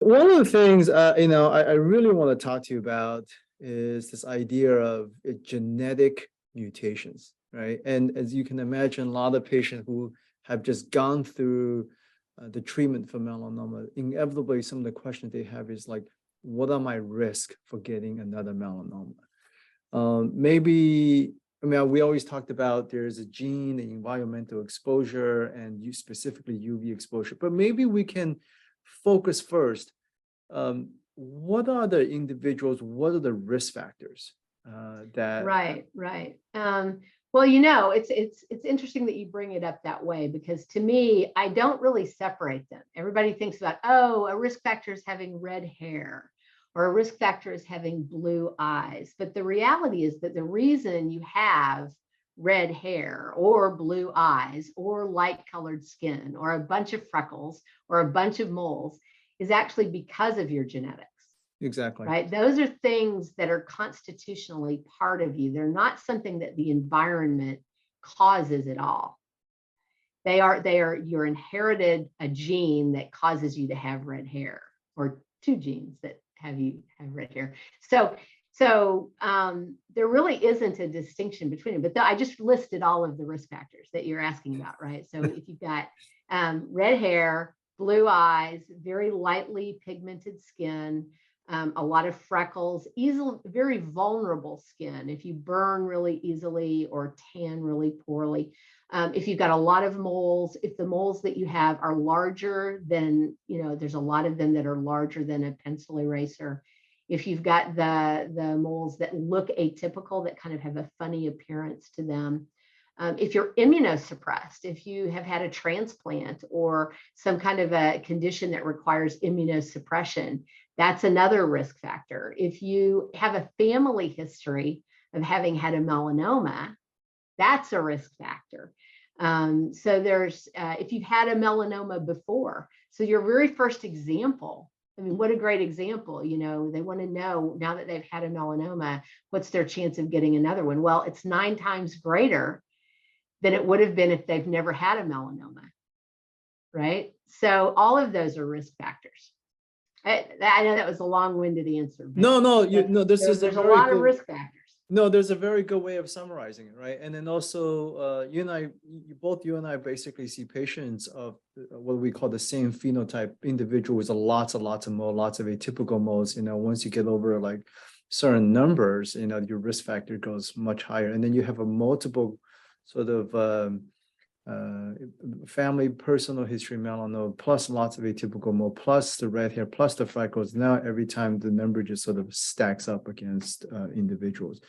One of the things, I really want to talk to you about is this idea of genetic mutations, right? And as you can imagine, a lot of patients who have just gone through the treatment for melanoma, inevitably some of the questions they have is like, what are my risks for getting another melanoma? Maybe, I mean, we always talked about there's a gene, the environmental exposure, and you specifically UV exposure, but maybe we can focus first. What are the individuals, what are the risk factors that Right. Well, it's interesting that you bring it up that way, because to me, I don't really separate them. Everybody thinks about, oh, a risk factor is having red hair, or a risk factor is having blue eyes. But the reality is that the reason you have red hair or blue eyes or light colored skin or a bunch of freckles or a bunch of moles is actually because of your genetics. exactly? Right? Those are things that are constitutionally part of you. They're not something that the environment causes at all. They are your inherited a gene that causes you to have red hair, or two genes that have red hair. So there really isn't a distinction between them. But I just listed all of the risk factors that you're asking about, right? So if you've got red hair, blue eyes, very lightly pigmented skin, a lot of freckles, very vulnerable skin. If you burn really easily or tan really poorly, if you've got a lot of moles, if the moles that you have are larger than, there's a lot of them that are larger than a pencil eraser. If you've got the moles that look atypical, that kind of have a funny appearance to them. If you're immunosuppressed, if you have had a transplant or some kind of a condition that requires immunosuppression, that's another risk factor. If you have a family history of having had a melanoma, that's a risk factor. So there's, if you've had a melanoma before, so your very first example, I mean, what a great example. They want to know, now that they've had a melanoma, what's their chance of getting another one? Well, it's 9 times greater than it would have been if they've never had a melanoma, right? So all of those are risk factors. I know that was a long-winded answer. No, this is there's a lot of risk factors. No, there's a very good way of summarizing it, right? And then also, you and I basically see patients of what we call the same phenotype individual with lots of moles, lots of atypical moles. Once you get over like certain numbers, your risk factor goes much higher. And then you have a multiple sort of family personal history melanoma, plus lots of atypical mole, plus the red hair, plus the freckles. Now every time the number just sort of stacks up against individuals.